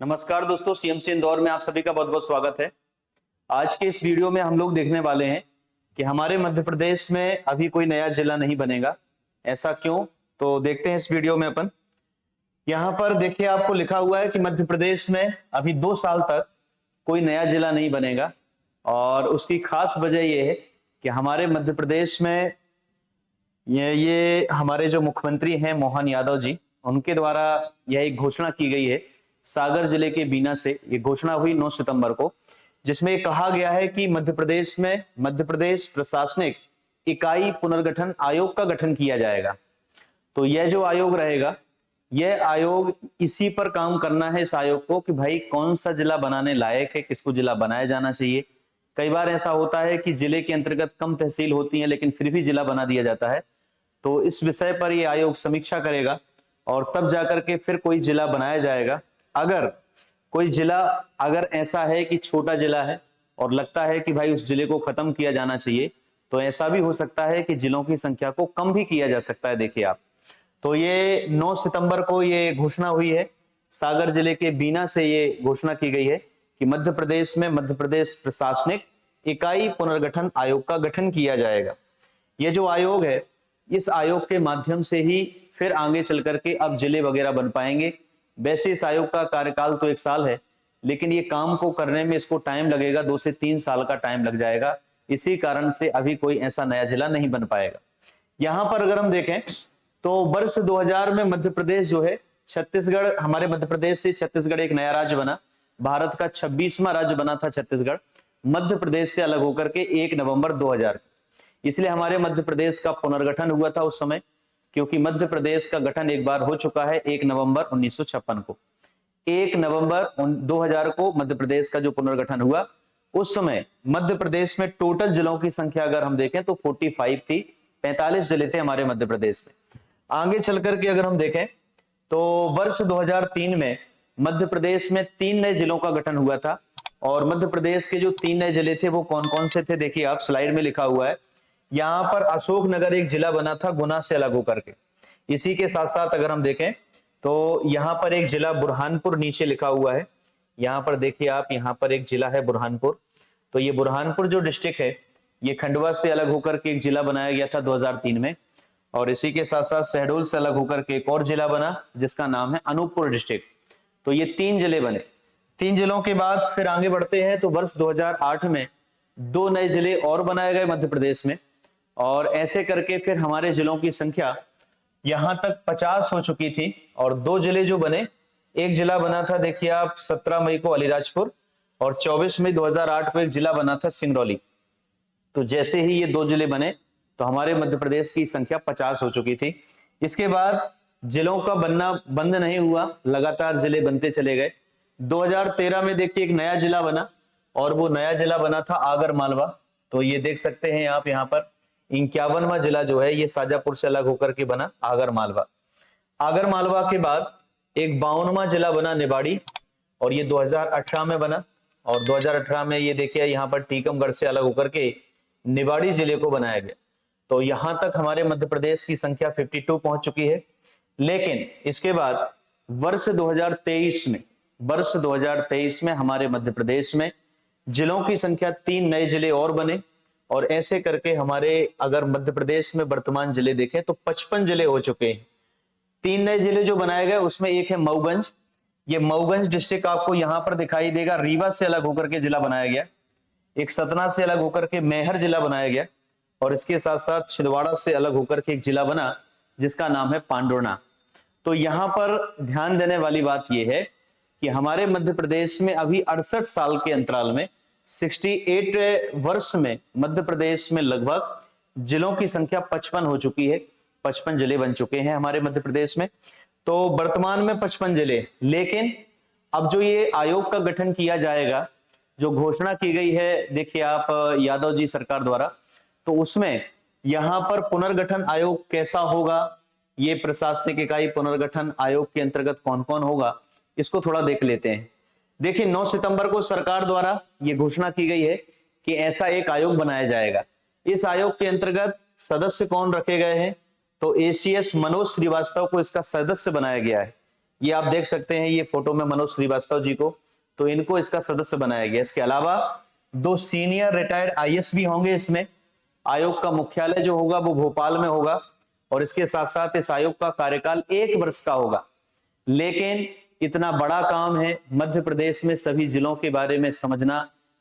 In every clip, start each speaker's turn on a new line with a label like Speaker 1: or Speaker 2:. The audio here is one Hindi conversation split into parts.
Speaker 1: नमस्कार दोस्तों, सीएमसी इंदौर में आप सभी का बहुत बहुत स्वागत है। आज के इस वीडियो में हम लोग देखने वाले हैं कि हमारे मध्य प्रदेश में अभी कोई नया जिला नहीं बनेगा। ऐसा क्यों? तो देखते हैं इस वीडियो में अपन। यहाँ पर देखिए, आपको लिखा हुआ है कि मध्य प्रदेश में अभी 2 साल तक कोई नया जिला नहीं बनेगा और उसकी खास वजह यह है कि हमारे मध्य प्रदेश में ये हमारे जो मुख्यमंत्री हैं मोहन यादव जी, उनके द्वारा यह एक घोषणा की गई है। सागर जिले के बीना से ये घोषणा हुई 9 सितंबर को, जिसमें कहा गया है कि मध्य प्रदेश में मध्य प्रदेश प्रशासनिक इकाई पुनर्गठन आयोग का गठन किया जाएगा। तो यह जो आयोग रहेगा, यह आयोग इसी पर काम करना है, इस आयोग को, कि भाई कौन सा जिला बनाने लायक है, किसको जिला बनाया जाना चाहिए। कई बार ऐसा होता है कि जिले के अंतर्गत कम तहसील होती है लेकिन फिर भी जिला बना दिया जाता है। तो इस विषय पर यह आयोग समीक्षा करेगा और तब जाकर के फिर कोई जिला बनाया जाएगा। अगर कोई जिला अगर ऐसा है कि छोटा जिला है और लगता है कि भाई उस जिले को खत्म किया जाना चाहिए, तो ऐसा भी हो सकता है कि जिलों की संख्या को कम भी किया जा सकता है। देखिए आप, तो ये 9 सितंबर को ये घोषणा हुई है। सागर जिले के बीना से ये घोषणा की गई है कि मध्य प्रदेश में मध्य प्रदेश प्रशासनिक इकाई पुनर्गठन आयोग का गठन किया जाएगा। ये जो आयोग है, इस आयोग के माध्यम से ही फिर आगे चल करके अब जिले वगैरह बन पाएंगे। वैसे इस आयोग का कार्यकाल तो 1 साल है, लेकिन ये काम को करने में इसको टाइम लगेगा, 2 से 3 साल का टाइम लग जाएगा। इसी कारण से अभी कोई ऐसा नया जिला नहीं बन पाएगा। यहां पर अगर हम देखें तो वर्ष 2000 में मध्य प्रदेश जो है, छत्तीसगढ़, हमारे मध्य प्रदेश से छत्तीसगढ़ एक नया राज्य बना। भारत का 26वां राज्य बना था छत्तीसगढ़, मध्य प्रदेश से अलग होकर के 1 नवंबर 2000। इसलिए हमारे मध्य प्रदेश का पुनर्गठन हुआ था उस समय, क्योंकि मध्य प्रदेश का गठन एक बार हो चुका है 1 नवंबर 1956 को। 1 नवंबर 2000 को मध्य प्रदेश का जो पुनर्गठन हुआ, उस समय मध्य प्रदेश में टोटल जिलों की संख्या अगर हम देखें तो 45 थी, 45 जिले थे हमारे मध्य प्रदेश में। आगे चल करके अगर हम देखें तो वर्ष 2003 में मध्य प्रदेश में 3 नए जिलों का गठन हुआ था। और मध्य प्रदेश के जो 3 नए जिले थे वो कौन कौन से थे, देखिए आप स्लाइड में लिखा हुआ है। यहाँ पर अशोकनगर एक जिला बना था गुना से अलग होकर के। इसी के साथ साथ अगर हम देखें तो यहाँ पर एक जिला बुरहानपुर नीचे लिखा हुआ है। यहाँ पर देखिए आप, यहाँ पर एक जिला है बुरहानपुर। तो ये बुरहानपुर जो डिस्ट्रिक्ट है, ये खंडवा से अलग होकर के एक जिला बनाया गया था 2003 में। और इसी के साथ साथ शहडोल से अलग होकर के एक और जिला बना जिसका नाम है अनूपपुर डिस्ट्रिक्ट। तो ये 3 जिले बने। 3 जिलों के बाद फिर आगे बढ़ते हैं तो वर्ष 2008 में 2 नए जिले और बनाए गए मध्य प्रदेश में। और ऐसे करके फिर हमारे जिलों की संख्या यहां तक 50 हो चुकी थी। और 2 जिले जो बने, एक जिला बना था देखिए आप 17 मई को अलीराजपुर, और 24 मई 2008 को एक जिला बना था सिंगरौली। तो जैसे ही ये 2 जिले बने तो हमारे मध्य प्रदेश की संख्या 50 हो चुकी थी। इसके बाद जिलों का बनना बंद नहीं हुआ, लगातार जिले बनते चले गए। 2013 में देखिए एक नया जिला बना, और वो नया जिला बना था आगर मालवा। तो ये देख सकते हैं आप, यहाँ पर 51वां जिला जो है ये शाजापुर से अलग होकर के बना आगर मालवा। आगर मालवा के बाद एक 52वां जिला बना निवाड़ी, और ये 2018 में बना। और 2018 में ये देखिए यहाँ पर टीकमगढ़ से अलग होकर के निवाड़ी जिले को बनाया गया। तो यहां तक हमारे मध्य प्रदेश की संख्या 52 पहुंच चुकी है। लेकिन इसके बाद वर्ष 2023 में हमारे मध्य प्रदेश में जिलों की संख्या 3 नए जिले और बने। और ऐसे करके हमारे अगर मध्य प्रदेश में वर्तमान जिले देखें तो 55 जिले हो चुके हैं। 3 नए जिले जो बनाए गए उसमें एक है मऊगंज। ये मऊगंज डिस्ट्रिक्ट आपको यहां पर दिखाई देगा, रीवा से अलग होकर के जिला बनाया गया। एक सतना से अलग होकर के मैहर जिला बनाया गया, और इसके साथ साथ छिंदवाड़ा से अलग होकर के एक जिला बना जिसका नाम है पांडुर्णा। तो यहां पर ध्यान देने वाली बात यह है कि हमारे मध्य प्रदेश में अभी 68 साल के अंतराल में 68 वर्ष में मध्य प्रदेश में लगभग जिलों की संख्या 55 हो चुकी है। 55 जिले बन चुके हैं हमारे मध्य प्रदेश में। तो वर्तमान में 55 जिले, लेकिन अब जो ये आयोग का गठन किया जाएगा, जो घोषणा की गई है देखिए आप यादव जी सरकार द्वारा, तो उसमें यहां पर पुनर्गठन आयोग कैसा होगा, ये प्रशासनिक इकाई पुनर्गठन आयोग के अंतर्गत कौन कौन होगा, इसको थोड़ा देख लेते हैं। देखिए 9 सितंबर को सरकार द्वारा यह घोषणा की गई है कि ऐसा एक आयोग बनाया जाएगा। इस आयोग के अंतर्गत सदस्य कौन रखे गए हैं, तो एसीएस मनोज श्रीवास्तव को इसका सदस्य बनाया गया है। ये आप देख सकते हैं, ये फोटो में मनोज श्रीवास्तव जी को, तो इनको इसका सदस्य बनाया गया। इसके अलावा 2 सीनियर रिटायर्ड आईएएस भी होंगे इसमें। आयोग का मुख्यालय जो होगा वो भोपाल में होगा, और इसके साथ साथ इस आयोग का कार्यकाल 1 वर्ष का होगा। लेकिन इतना बड़ा काम है मध्य प्रदेश में सभी जिलों के बारे में समझना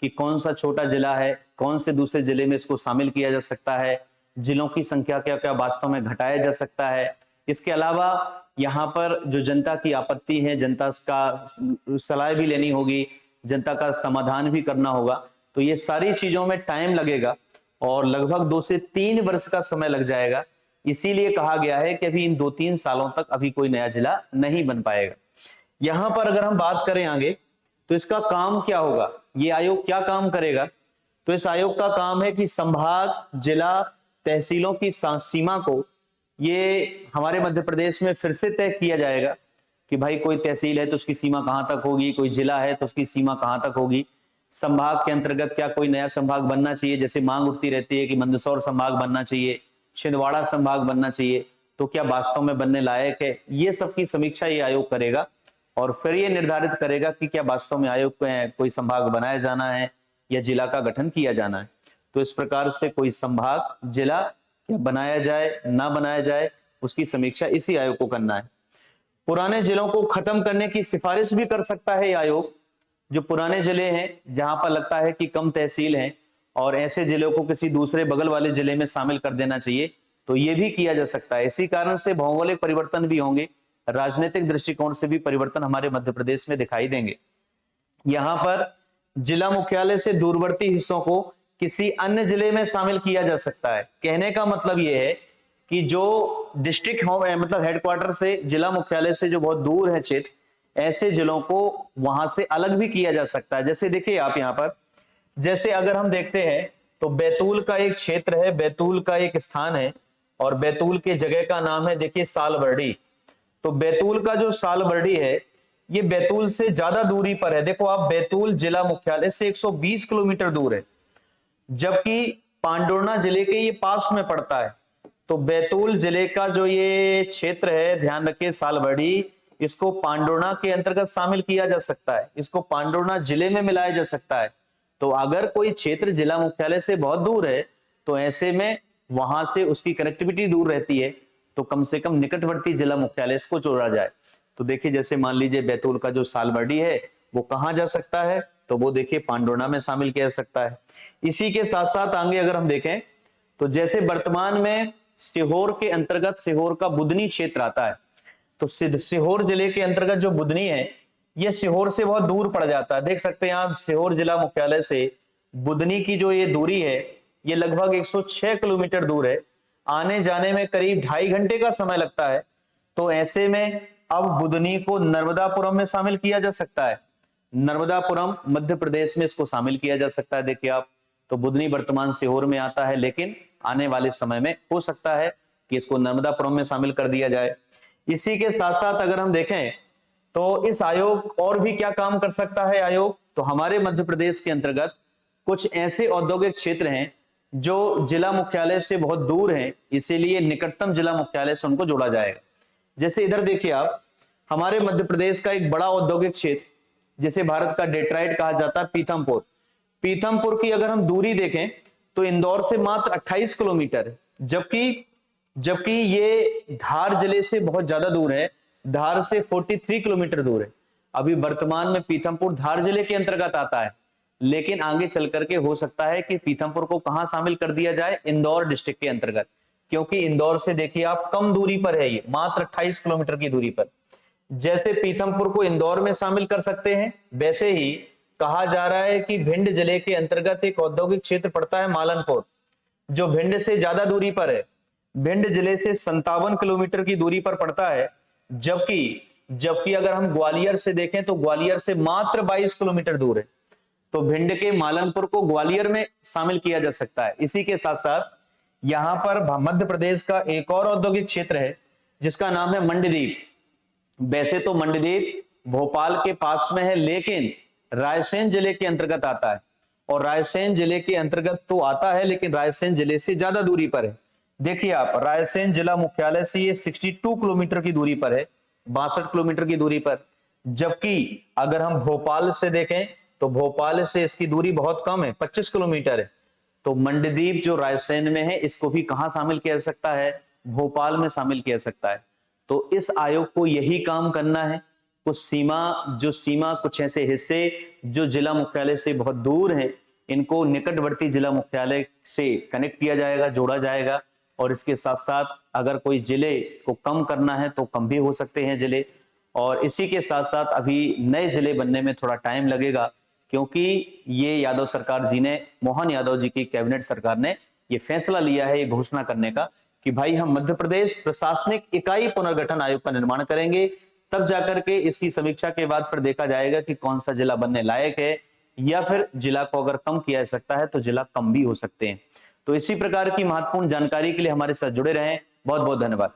Speaker 1: कि कौन सा छोटा जिला है, कौन से दूसरे जिले में इसको शामिल किया जा सकता है, जिलों की संख्या क्या क्या वास्तव में घटाया जा सकता है। इसके अलावा यहाँ पर जो जनता की आपत्ति है, जनता का सलाह भी लेनी होगी, जनता का समाधान भी करना होगा, तो ये सारी चीजों में टाइम लगेगा और लगभग 2 से 3 वर्ष का समय लग जाएगा। इसीलिए कहा गया है कि अभी इन 2-3 सालों तक अभी कोई नया जिला नहीं बन पाएगा। यहां पर अगर हम बात करें आगे, तो इसका काम क्या होगा, ये आयोग क्या काम करेगा, तो इस आयोग का काम है कि संभाग, जिला, तहसीलों की सीमा को ये हमारे मध्य प्रदेश में फिर से तय किया जाएगा कि भाई कोई तहसील है तो उसकी सीमा कहां तक होगी, कोई जिला है तो उसकी सीमा कहां तक होगी, संभाग के अंतर्गत क्या कोई नया संभाग बनना चाहिए, जैसे मांग उठती रहती है कि मंदसौर संभाग बनना चाहिए, छिंदवाड़ा संभाग बनना चाहिए, तो क्या वास्तव में बनने लायक है, ये सब की समीक्षा ये आयोग करेगा और फिर ये निर्धारित करेगा कि क्या वास्तव में आयोग को कोई संभाग बनाया जाना है या जिला का गठन किया जाना है। तो इस प्रकार से कोई संभाग, जिला क्या बनाया जाए ना बनाया जाए, उसकी समीक्षा इसी आयोग को करना है। पुराने जिलों को खत्म करने की सिफारिश भी कर सकता है ये आयोग। जो पुराने जिले हैं जहां पर लगता है कि कम तहसील हैं और ऐसे जिलों को किसी दूसरे बगल वाले जिले में शामिल कर देना चाहिए, तो ये भी किया जा सकता है। इसी कारण से भौगोलिक परिवर्तन भी होंगे, राजनीतिक दृष्टिकोण से भी परिवर्तन हमारे मध्य प्रदेश में दिखाई देंगे। यहाँ पर जिला मुख्यालय से दूरवर्ती हिस्सों को किसी अन्य जिले में शामिल किया जा सकता है। कहने का मतलब यह है कि जो डिस्ट्रिक्ट मतलब हेडक्वार्टर से, जिला मुख्यालय से जो बहुत दूर है क्षेत्र, ऐसे जिलों को वहां से अलग भी किया जा सकता है। जैसे देखिए आप यहाँ पर, जैसे अगर हम देखते हैं तो बैतूल का एक क्षेत्र है, बैतूल का एक स्थान है और बैतूल के जगह का नाम है देखिए सालबर्डी। तो बैतूल का जो सालबर्डी है ये बैतूल से ज्यादा दूरी पर है। देखो आप, बैतूल जिला मुख्यालय से 120 किलोमीटर दूर है, जबकि पांडुर्णा जिले के ये पास में पड़ता है। तो बैतूल जिले का जो ये क्षेत्र है, ध्यान रखिए, सालबर्डी, इसको पांडुर्णा के अंतर्गत शामिल किया जा सकता है, इसको पांडुर्णा जिले में मिलाया जा सकता है। तो अगर कोई क्षेत्र जिला मुख्यालय से बहुत दूर है तो ऐसे में वहां से उसकी कनेक्टिविटी दूर रहती है, तो कम से कम निकटवर्ती जिला मुख्यालय इसको जोड़ा जाए। तो देखिए जैसे मान लीजिए बैतूल का जो सालबर्डी है वो कहां जा सकता है, तो वो देखिए पांडुर्णा में शामिल किया जा सकता है। इसी के साथ साथ आगे अगर हम देखें तो जैसे वर्तमान में सीहोर के अंतर्गत सीहोर का बुदनी क्षेत्र आता है, तो सीहोर जिले के अंतर्गत जो बुदनी है ये सीहोर से बहुत दूर पड़ जाता है। देख सकते हैं आप, सीहोर जिला मुख्यालय से बुदनी की जो ये दूरी है ये लगभग 106 किलोमीटर दूर है, आने जाने में करीब 2.5 घंटे का समय लगता है। तो ऐसे में अब बुदनी को नर्मदापुरम में शामिल किया जा सकता है, नर्मदापुरम मध्य प्रदेश में इसको शामिल किया जा सकता है। देखिए आप, तो बुदनी वर्तमान सीहोर में आता है, लेकिन आने वाले समय में हो सकता है कि इसको नर्मदापुरम में शामिल कर दिया जाए। इसी के साथ साथ अगर हम देखें तो इस आयोग और भी क्या काम कर सकता है आयोग, तो हमारे मध्य प्रदेश के अंतर्गत कुछ ऐसे औद्योगिक क्षेत्र हैं जो जिला मुख्यालय से बहुत दूर हैं, इसीलिए निकटतम जिला मुख्यालय से उनको जोड़ा जाएगा। जैसे इधर देखिए आप, हमारे मध्य प्रदेश का एक बड़ा औद्योगिक क्षेत्र जिसे भारत का डेट्राइट कहा जाता है, पीथमपुर। पीथमपुर की अगर हम दूरी देखें तो इंदौर से मात्र 28 किलोमीटर है, जबकि ये धार जिले से बहुत ज्यादा दूर है, धार से 43 किलोमीटर दूर है। अभी वर्तमान में पीथमपुर धार जिले के अंतर्गत आता है, लेकिन आगे चल करके हो सकता है कि पीथमपुर को कहां शामिल कर दिया जाए, इंदौर डिस्ट्रिक्ट के अंतर्गत, क्योंकि इंदौर से देखिए आप कम दूरी पर है, ये मात्र 28 किलोमीटर की दूरी पर। जैसे पीथमपुर को इंदौर में शामिल कर सकते हैं, वैसे ही कहा जा रहा है कि भिंड जिले के अंतर्गत एक औद्योगिक क्षेत्र पड़ता है मालनपुर, जो भिंड से ज्यादा दूरी पर है, भिंड जिले से 57 किलोमीटर की दूरी पर पड़ता है। जबकि अगर हम ग्वालियर से देखें तो ग्वालियर से मात्र 22 किलोमीटर दूर है। तो भिंड के मालनपुर को ग्वालियर में शामिल किया जा सकता है। इसी के साथ साथ यहां पर मध्य प्रदेश का एक और औद्योगिक क्षेत्र है जिसका नाम है मंडदीप। वैसे तो मंडदीप भोपाल के पास में है, लेकिन रायसेन जिले के अंतर्गत आता है, और रायसेन जिले के अंतर्गत तो आता है लेकिन रायसेन जिले से ज्यादा दूरी पर है। देखिए आप, रायसेन जिला मुख्यालय से ये 62 किलोमीटर की दूरी पर है, 62 किलोमीटर की दूरी पर। जबकि अगर हम भोपाल से देखें तो भोपाल से इसकी दूरी बहुत कम है, 25 किलोमीटर है। तो मंडदीप जो रायसेन में है, इसको भी कहां शामिल किया जा सकता है? भोपाल में शामिल किया जा सकता है। तो इस आयोग को यही काम करना है। कुछ सीमा कुछ ऐसे हिस्से जो जिला मुख्यालय से बहुत दूर हैं, इनको निकटवर्ती जिला मुख्यालय से कनेक्ट किया जाएगा, जोड़ा जाएगा। और इसके साथ साथ अगर कोई जिले को कम करना है तो कम भी हो सकते हैं जिले। और इसी के साथ साथ अभी नए जिले बनने में थोड़ा टाइम लगेगा, क्योंकि ये यादव सरकार जी ने, मोहन यादव जी की कैबिनेट सरकार ने ये फैसला लिया है, ये घोषणा करने का कि भाई हम मध्य प्रदेश प्रशासनिक इकाई पुनर्गठन आयोग का निर्माण करेंगे। तब जाकर के इसकी समीक्षा के बाद फिर देखा जाएगा कि कौन सा जिला बनने लायक है, या फिर जिला को अगर कम किया जा सकता है तो जिला कम भी हो सकते हैं। तो इसी प्रकार की महत्वपूर्ण जानकारी के लिए हमारे साथ जुड़े रहें। बहुत बहुत धन्यवाद।